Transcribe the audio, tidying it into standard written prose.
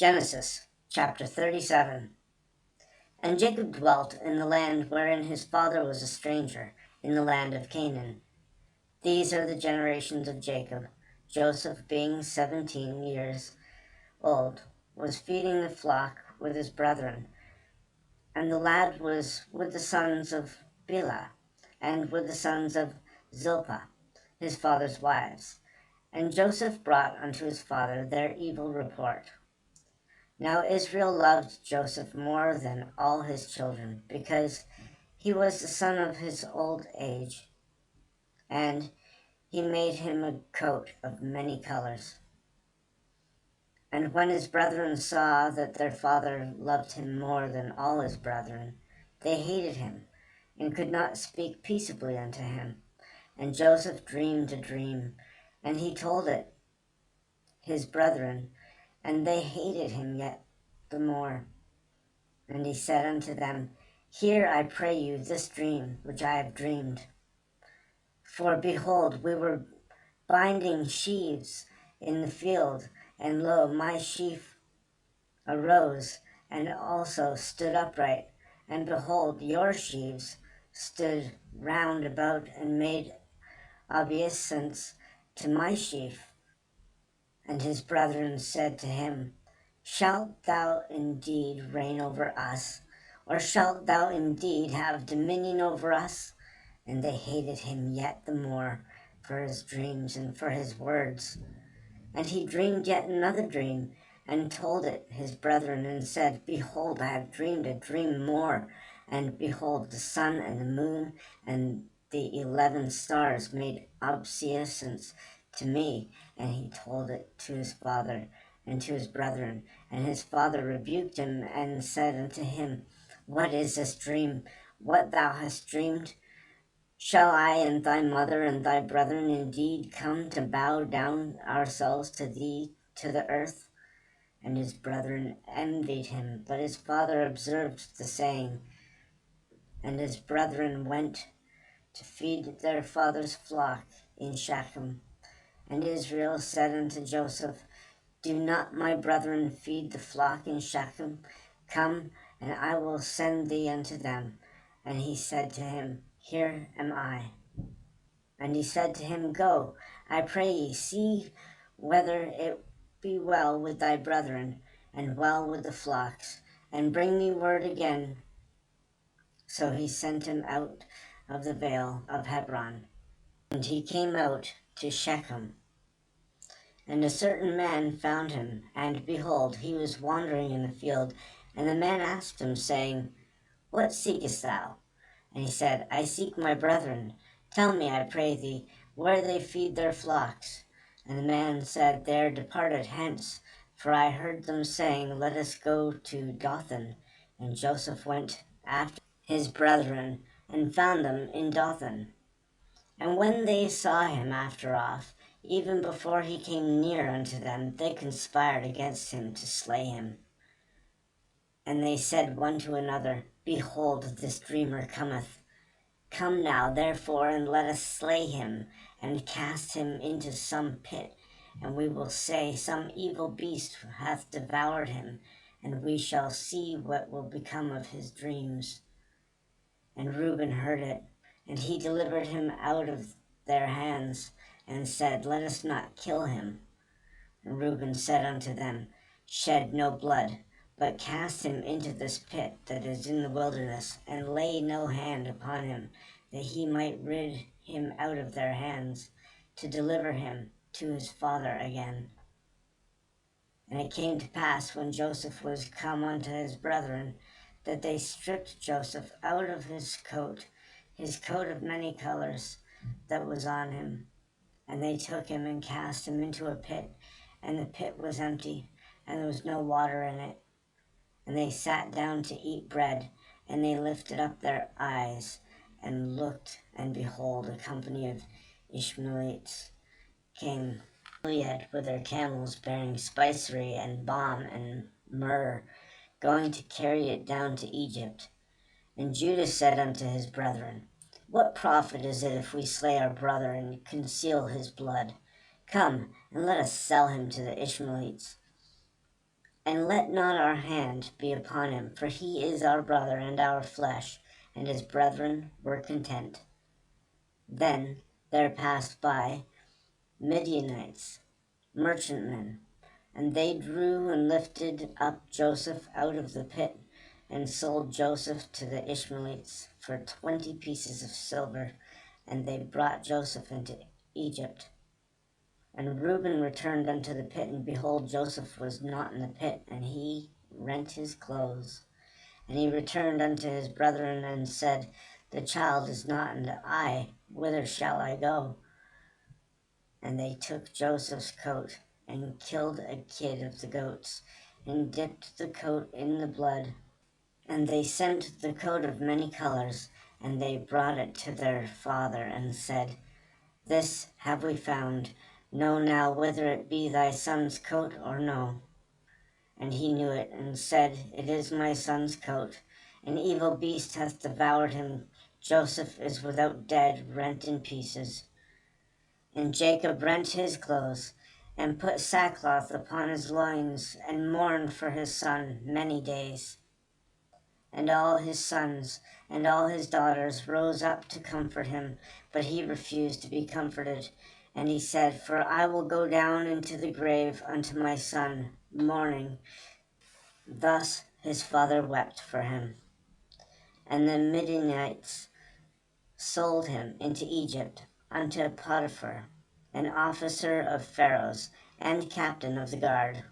Genesis chapter 37. And Jacob dwelt in the land wherein his father was a stranger, in the land of Canaan. These are the generations of Jacob. Joseph, being 17 years old, was feeding the flock with his brethren, and the lad was with the sons of Bilhah, and with the sons of Zilpah, his father's wives. And Joseph brought unto his father their evil report. Now Israel loved Joseph more than all his children, because he was the son of his old age, and he made him a coat of many colors. And when his brethren saw that their father loved him more than all his brethren, they hated him, and could not speak peaceably unto him. And Joseph dreamed a dream, and he told it his brethren, and they hated him yet the more. And he said unto them, Hear, I pray you, this dream which I have dreamed. For behold, we were binding sheaves in the field, and lo, my sheaf arose, and also stood upright. And behold, your sheaves stood round about, and made obeisance to my sheaf. And his brethren said to him, Shalt thou indeed reign over us? Or shalt thou indeed have dominion over us? And they hated him yet the more for his dreams and for his words. And he dreamed yet another dream, and told it his brethren, and said, Behold, I have dreamed a dream more. And behold, the sun and the moon and the 11 stars made obeisance to me. And he told it to his father and to his brethren. And his father rebuked him, and said unto him, What is this dream, what thou hast dreamed? Shall I and thy mother and thy brethren indeed come to bow down ourselves to thee to the earth? And his brethren envied him, but his father observed the saying. And his brethren went to feed their father's flock in Shechem. And Israel said unto Joseph, Do not my brethren feed the flock in Shechem? Come, and I will send thee unto them. And he said to him, Here am I. And he said to him, Go, I pray ye, see whether it be well with thy brethren, and well with the flocks, and bring me word again. So he sent him out of the vale of Hebron. And he came out to Shechem. And a certain man found him, and behold, he was wandering in the field. And the man asked him, saying, What seekest thou? And he said, I seek my brethren. Tell me, I pray thee, where they feed their flocks. And the man said, They are departed hence, for I heard them saying, Let us go to Dothan. And Joseph went after his brethren, and found them in Dothan. And when they saw him after off, even before he came near unto them, they conspired against him to slay him. And they said one to another, Behold, this dreamer cometh. Come now, therefore, and let us slay him, and cast him into some pit, and we will say, Some evil beast hath devoured him, and we shall see what will become of his dreams. And Reuben heard it, and he delivered him out of their hands, and said, Let us not kill him. And Reuben said unto them, Shed no blood, but cast him into this pit that is in the wilderness, and lay no hand upon him, that he might rid him out of their hands, to deliver him to his father again. And it came to pass, when Joseph was come unto his brethren, that they stripped Joseph out of his coat of many colors that was on him. And they took him and cast him into a pit, and the pit was empty, and there was no water in it. And they sat down to eat bread, and they lifted up their eyes, and looked, and behold, a company of Ishmaelites came with their camels, bearing spicery and balm and myrrh, going to carry it down to Egypt. And Judah said unto his brethren, What profit is it if we slay our brother and conceal his blood? Come, and let us sell him to the Ishmaelites, And let not our hand be upon him, for he is our brother and our flesh. And his brethren were content. Then there passed by Midianites, merchantmen, and they drew and lifted up Joseph out of the pit, and sold Joseph to the Ishmaelites for 20 pieces of silver, and they brought Joseph into Egypt. And Reuben returned unto the pit, and behold, Joseph was not in the pit, and he rent his clothes. And he returned unto his brethren, and said, The child is not, and I, whither shall I go? And they took Joseph's coat, and killed a kid of the goats, and dipped the coat in the blood. And they sent the coat of many colors, and they brought it to their father, and said, This have we found. Know now whether it be thy son's coat or no. And he knew it, and said, It is my son's coat. An evil beast hath devoured him. Joseph is without dead, rent in pieces. And Jacob rent his clothes, and put sackcloth upon his loins, and mourned for his son many days. And all his sons and all his daughters rose up to comfort him, but he refused to be comforted. And he said, For I will go down into the grave unto my son, mourning. Thus his father wept for him. And the Midianites sold him into Egypt unto Potiphar, an officer of Pharaoh's, and captain of the guard.